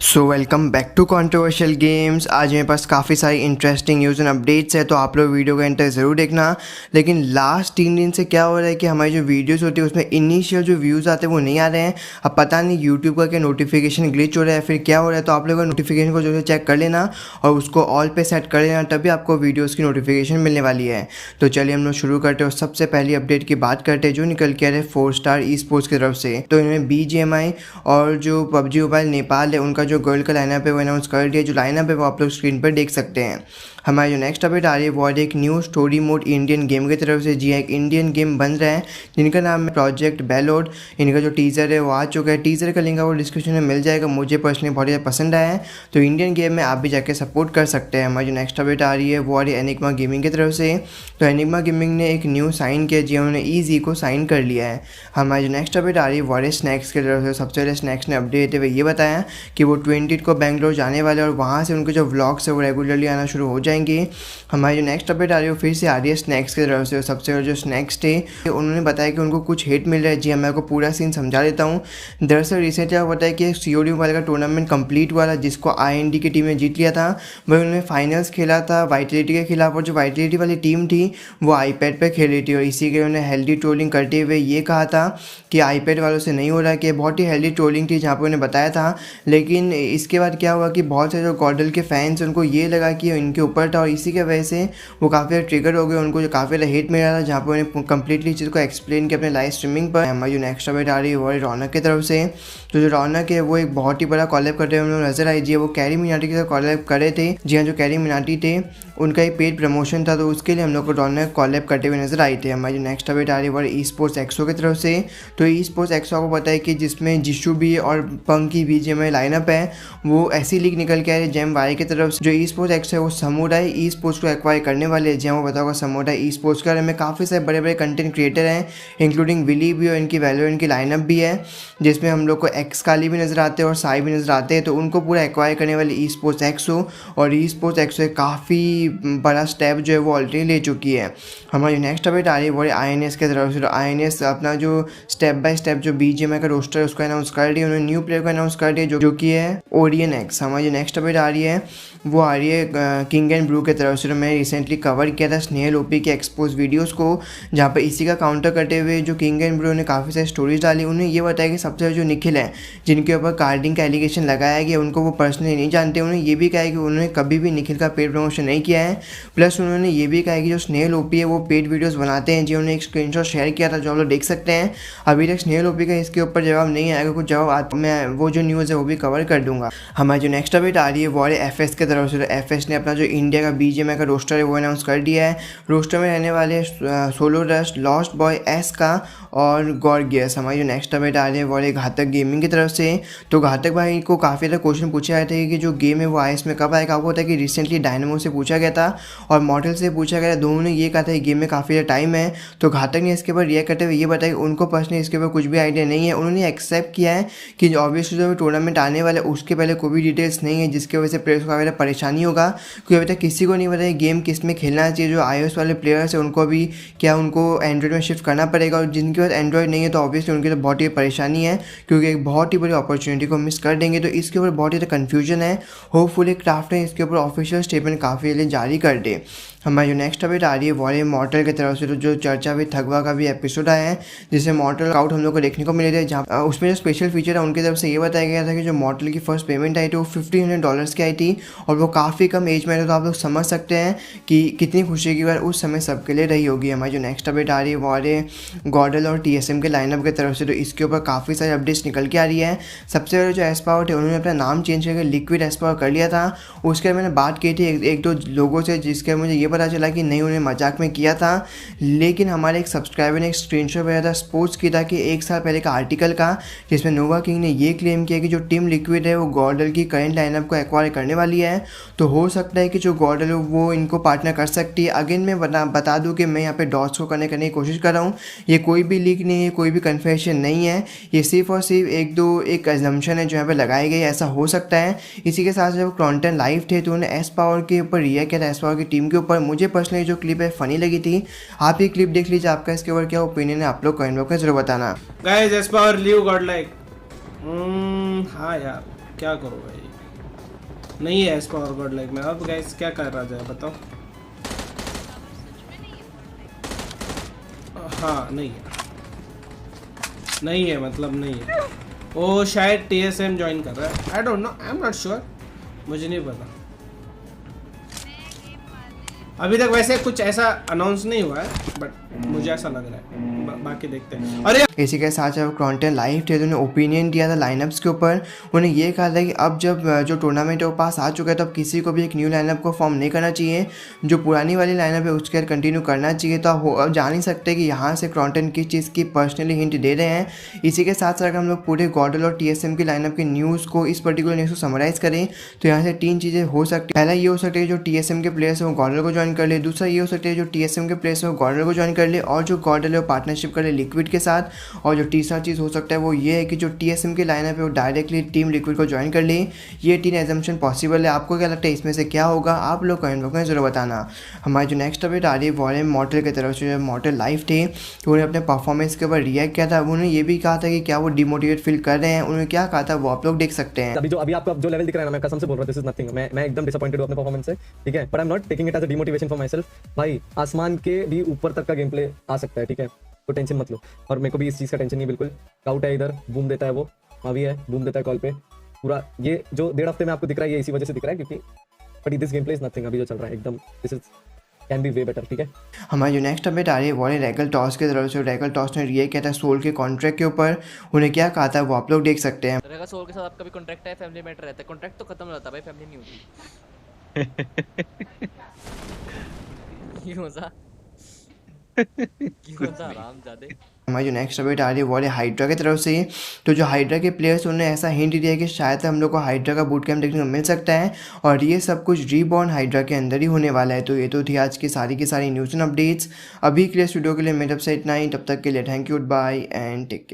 So welcome back to controversial games. आज मेरे पास काफ़ी सारी इंटरेस्टिंग न्यूज़ एंड अपडेट्स है, तो आप लोग वीडियो का एंटर ज़रूर देखना। लेकिन लास्ट 3 दिन से क्या हो रहा है कि हमारी जो वीडियोस होती है उसमें इनिशियल जो व्यूज़ आते हैं वो नहीं आ रहे हैं। अब पता नहीं यूट्यूब का क्या नोटिफिकेशन ग्लिच हो रहा है फिर क्या हो रहा है, तो आप लोगों नोटिफिकेशन को जो है चेक कर लेना और उसको ऑल पे सेट कर लेना, तभी आपको वीडियोज़ की नोटिफिकेशन मिलने वाली है। तो चलिए हम लोग शुरू करते हैं और सबसे पहली अपडेट की बात करते हैं जो निकल के आ रहे 4 स्टार ई स्पोर्ट्स की तरफ से। तो इन्होंने BGMI और जो PUBG मोबाइल नेपाल है उनका जो गर्ल का लाइनअप है वो अनाउंस कर दिया। जो लाइनअप है वो आप लोग स्क्रीन पर देख सकते हैं। हमारी जो नेक्स्ट अपडेट आ रही है वो आ रही है एक new story mode Indian game की तरफ से। जी हाँ, एक इंडियन गेम बन रहा है जिनका नाम है प्रोजेक्ट बेलोड। इनका जो टीज़र है वो आ चुका है। टीज़र का लिंक आपको डिस्क्रिप्शन में मिल जाएगा। मुझे पर्सनली बहुत ज़्यादा पसंद आया है, तो इंडियन गेम में आप भी जाके सपोर्ट कर सकते हैं। हमारी जो नेक्स्ट अपडेट आ रही है वो आ रही है एनिग्मा गेमिंग की तरफ से। तो एनिग्मा गेमिंग ने एक न्यू साइन किया, जी उन्होंने EZ को साइन कर लिया है। हमारी जो नेक्स्ट अपडेट आ रही है वो आ रही है स्नैक्स की तरफ से। सबसे पहले स्नैक्स ने अपडेट देते हुए ये बताया कि वो 20 को बेंगलोर जाने वाले और वहाँ से उनके जो व्लॉग्स है वो रेगुलरली आना शुरू हो जाएंगे। हमारी जो नेक्स्ट अपडेट आ रही है फिर से आ रही है स्नैक्स की तरफ से। सबसे पहले जो स्नैक्स थे उन्होंने बताया कि उनको कुछ हेट मिल रहा है। जी मैं आपको पूरा सीन समझा देता हूँ। दरअसल रिसेंटली आपको बताया कि COD मोबाइल का टूर्नामेंट कंप्लीट हुआ था जिसको IND की टीम ने जीत लिया था। वही उन्होंने फाइनल्स खेला था वाइटलिटी के खिलाफ, और जो वाइटलिटी वाली टीम थी वो iPad पर खेल रही थी। और इसी के उन्होंने हेल्दी ट्रोलिंग करते हुए ये कहा था कि iPad वालों से नहीं हो रहा, कि बहुत ही हेल्दी ट्रोलिंग थी जहाँ पर उन्हें बताया था। लेकिन इसके बाद क्या हुआ कि बहुत सारे जो गॉडल के फैंस उनको ये लगा कि इनके ऊपर था, और इसी के वजह से वो काफ़ी ट्रिगर हो गए। उनको जो काफ़ी हेट मिल रहा था, जहाँ पर उन्हें कंप्लीटली चीज़ को एक्सप्लेन किया अपने लाइव स्ट्रीमिंग पर। हमारी जो नेक्स्ट अपडेट आ रही है वो रौनक की तरफ से। तो जो रौनक है वो एक बहुत ही बड़ा कॉलेब करते हुए हम लोग नजर आई। जी वो कैरी मिनाटी के साथ कॉलेब करे थे। जी हाँ, जो कैरी मिनाटी थे उनका एक पेड प्रमोशन था, तो उसके लिए हम लोग को रौनक कॉलेब करते हुए नजर आई थे। हमारी जो नेक्स्ट अपडेट आ रही है वो ई स्पोर्ट्स एक्सो की तरफ से। तो ई स्पोर्ट्स एक्सो आपको पता है कि जिसमें जिशु भी और पंक की BGMI लाइनअप है, वो ऐसी लीग निकल के आ रही है जेम वाई की तरफ से। जो ई स्पोर्ट्स एक्सो है वो समुदाय ई स्पोर्ट्स को एक्वायर करने वाले हैं। जहाँ वो बताओगा समुदाय ई स्पोर्ट्स के बारे में काफ़ी सारे बड़े बड़े कंटेंट क्रिएटर हैं, इंक्लूडिंग विली भी और इनकी वैलोरेंट की लाइनअप भी है, जिसमें हम लोग को एक्सकाली भी नज़र आते हैं और साई भी नज़र आते हैं। तो उनको पूरा एक्वायर करने वाली ई स्पोर्ट्स एक्सो, और ई स्पोर्ट्स एक्सो काफ़ी बड़ा स्टेप जो है वो ऑलरेडी ले चुकी है। हमारी नेक्स्ट अपडेट आ रही है वो INS की तरफ से। तो INS अपना जो स्टेप बाय स्टेप जो BGMI का रोस्टर है उसको अनाउंस कर दिया। उन्होंने न्यू प्लेयर को अनाउंस कर दिया जो कि है ओरियन एक्स। हमारी जो नेक्स्ट अपडेट आ रही है वो आ रही है किंग एंड ब्रू की तरफ से। तो मैं रिसेंटली कवर किया था स्नेहल OP के एक्सपोज वीडियोस को, जहाँ पर इसी का काउंटर करते हुए जो किंग एंड ब्रू ने काफ़ी सारी स्टोरीज डाली। उन्हें ये बताया कि सबसे जो निखिल है जिनके ऊपर कार्डिंग का एलिगेशन लगाया गया, उनको वो पर्सनली नहीं जानते। उन्होंने ये भी कहा है कि उन्होंने कभी भी निखिल का पेड प्रमोशन नहीं किया है। प्लस उन्होंने ये भी कहा है कि जो स्नेहल OP है वो पेड वीडियोस बनाते हैं। जी उन्होंने एक स्क्रीनशॉट शेयर किया था जो आप लोग देख सकते हैं। अभी तक स्नेहल OP का इसके ऊपर जवाब नहीं आएगा, कुछ जवाब मैं वो जो न्यूज़ है वो भी कवर कर दूंगा। हमारी जो नेक्स्ट अपडेट आ रही है वो FS की तरफ से। तो FS ने अपना जो इंडिया का BGMI का रोस्टर है वो अनाउंस कर दिया है। रोस्टर में रहने वाले सोलो रस्ट, लॉस्ट बॉय, एस्का और गॉर्गियस। हमारी जो नेक्स्ट अपडेट आ रही है वो घातक गेमिंग की तरफ से। तो घातक भाई को काफ़ी ज़्यादा क्वेश्चन पूछे गए थे कि जो गेम है वो IS में कब आएगा। आपको पता है कि रिसेंटली डायनामो से पूछा गया था और मॉडल से पूछा गया, दोनों ने ये कहा था कि गेम में काफ़ी ज़्यादा टाइम है। तो घातक ने इसके ऊपर रिएक्ट करते हुए ये बताया कि उनको पर्सनली इसके ऊपर कुछ भी आइडिया नहीं है। उन्होंने एक्सेप्ट किया है कि ऑब्वियसली जो टूर्नामेंट आने वाला है उसके पहले कोई भी डिटेल्स नहीं है, जिसकी वजह से प्लेयर्स को काफ़ी परेशानी होगा, क्योंकि अभी तक किसी को नहीं पता है गेम किस में खेलना चाहिए। जो iOS वाले प्लेयर्स हैं उनको भी क्या उनको एंड्रॉइड में शिफ्ट करना पड़ेगा, और जिनके पास एंड्रॉइड नहीं है तो ऑब्वियसली उनके लिए बहुत ही परेशानी है, क्योंकि एक बहुत ही बड़ी अपॉर्चुनिटी को मिस कर देंगे। तो इसके ऊपर बहुत ही कन्फ्यूजन है। होपफुली क्राफ्ट ने इसके ऊपर ऑफिशियल स्टेटमेंट काफ़ी जल्दी जारी कर दे। हमारी जो नेक्स्ट अपडेट आ रही है वो है मॉर्टल की तरफ से। तो जो चर्चा भी थगवा का भी एपिसोड आया है जिससे मॉर्टल आउट हम लोग को देखने को मिले थे, जहाँ उसमें जो स्पेशल फीचर है उनकी तरफ से ये बताया गया था कि जो मॉर्टल की फर्स्ट पेमेंट आई थी वो $1,500 की आई थी, और वो काफ़ी कम एज में था। तो आप लोग समझ सकते हैं कि कितनी खुशी की बात उस समय सबके लिए रही होगी। हमारी जो नेक्स्ट अपडेट आ रही है वो आ रही है गॉडल और TSM के लाइनअप की तरफ से। तो इसके ऊपर काफ़ी सारी अपडेट्स निकल के आ रही है। सबसे पहले जो एस्पावर थे उन्होंने अपना नाम चेंज करके लिक्विड एस्पावर कर लिया था। उसके मैंने बात की थी एक दो लोगों से, जिसके मुझे ये पता चला कि नहीं मजाक में किया था। लेकिन हमारे एक सब्सक्राइबर ने एक स्क्रीनशॉट भेजा था स्पोर्ट्स की था कि 1 साल पहले का आर्टिकल का, जिसमें नोवा किंग ने ये क्लेम किया कि जो टीम लिक्विड है वो गॉर्डल की करंट लाइनअप को एक्वायर करने वाली है। तो हो सकता है कि जो गॉर्डल है वो इनको पार्टनर कर सकती है। अगेन मैं बता दूं कि मैं यहाँ पे डॉट्स को कनेक्ट करने की कोशिश कर रहा हूँ। ये कोई भी लीक नहीं है, कोई भी कन्फर्मेशन नहीं है, ये सिर्फ और सिर्फ एक अजम्पशन है जो यहाँ पे लगाई गई, ऐसा हो सकता है। इसी के साथ जब क्रॉन्टन लाइव थे तो उन्होंने एस पावर के ऊपर रिएक्ट किया था, एस पावर की टीम के ऊपर। मुझे पर्सनली जो क्लिप है फनी लगी थी। आप ये क्लिप देख लीजिए, आपका इसके ऊपर क्या ओपिनियन है आप लोग कमेंट बॉक्स में जरूर बताना। Guys S power leave God like हाँ यार क्या करो भाई, नहीं है इस पावर गॉड लाइक में। अब गाइस क्या कर रहा जाए बताओ। हाँ नहीं है, नहीं है मतलब नहीं है। वो शायद TSM ज्वाइन कर रहा है, I don't know, I am not sure, मुझे नहीं पता अभी तक। वैसे कुछ ऐसा अनाउंस नहीं हुआ है बट मुझे ऐसा लग रहा है, बाकी देखते हैं। अरे इसी के साथ जब क्रॉन्टन लाइव थे तो उन्होंने ओपिनियन दिया था लाइनअप्स के ऊपर। उन्हें ये कहा था कि अब जब जो टूर्नामेंट है वो पास आ चुका है तो अब किसी को भी एक न्यू लाइनअप को फॉर्म नहीं करना चाहिए, जो पुरानी वाली लाइनअप है उसके कंटिन्यू करना चाहिए। तो आप अब जान ही सकते हैं कि यहाँ से क्रॉन्टन किस चीज़ की पर्सनली हिंट दे रहे हैं। इसी के साथ साथ अगर हम लोग पूरे गॉडल और TSM की लाइनअप की न्यूज़ को, इस पर्टिकुलर न्यूज़ को समराइज़ करें तो यहाँ से 3 चीज़ें हो सकती है। पहला ये हो सकता है जो TSM के प्लेयर्स हैं वो गॉडल को ज्वाइन कर ले, दूसरा ये हो सकता है जो TSM के प्लेयर्स हैं वो गॉडल को ज्वाइन कर ले, और जो गॉडल है वो पार्टनरशिप कर ले लिक्विड के साथ, और जो तीसरा चीज़ हो सकता है वो ये है कि जो TSM की लाइनअप है वो डायरेक्टली टीम लिक्विड को ज्वाइन कर ले। ये 3 एजम्पशन पॉसिबल है। आपको क्या लगता है इसमें से क्या होगा? आप लोग कमेंट बॉक्स में ज़रूर बताना। हमारी जो नेक्स्ट अपडेट आ रही है वो है मॉर्टल की तरफ से। जो मॉर्टल लाइव थे तो उन्होंने अपने परफॉर्मेंस के ऊपर रिएक्ट किया था। उन्होंने ये भी कहा था कि क्या वो डिमोटिवेट फील कर रहे हैं। उन्होंने क्या कहा था वो आप लोग देख सकते हैं। अभी आपको जो लेवल दिख रहा है ना, मैं कसम से बोल रहा हूँ, दिस इज नथिंग। मैं एकदम डिसअपॉइंटेड हूं अपने परफॉर्मेंस से, ठीक है, but I am not taking it as a demotivation for myself. भाई आसमान के भी ऊपर तक का गेम प्ले आ सकता है, ठीक है, तो टेंशन मत लो। और मेरे को भी इस चीज़ का टेंशन नहीं बिल्कुल। काउट है इधर, बूम देता है वो, अभी है बूम देता है कॉल पे पूरा। ये जो 1.5 हफ्ते में आपको दिख रहा है ये इसी वजह से दिख रहा है क्योंकि but this game play is nothing. अभी जो चल रहा है एकदम this is can be way better, ठीक है। हमारी जो नेक्स्ट अपडेट आ रही है वो है रैगल टॉस की तरफ से। रैगल टॉस ने रिएक्ट किया था सोल के कॉन्ट्रैक्ट के ऊपर। उन्हें क्या कहा था वो आप लोग देख सकते हैं। रहेगा सोल के साथ आपका भी कॉन्ट्रैक्ट है, फैमिली मैटर रहता है, कॉन्ट्रैक्ट तो खत्म हो जाता है भाई, फैमिली नहीं होती। क्यों सा क्यों सा हरामजादे। हमारी जो नेक्स्ट अपडेट आ रही है वो है हाइड्रा की तरफ से। तो जो हाइड्रा के प्लेयर्स उन्होंने ऐसा हिंट दिया कि शायद हम लोग को हाइड्रा का बूट कैंप देखने को मिल सकता है, और ये सब कुछ रीबॉर्न हाइड्रा के अंदर ही होने वाला है। तो ये तो थी आज की सारी न्यूज़ एंड अपडेट्स। अभी के लिए स्टूडियो के लिए मेरे तरफ से इतना ही। तब तक के लिए thank you, bye and take care.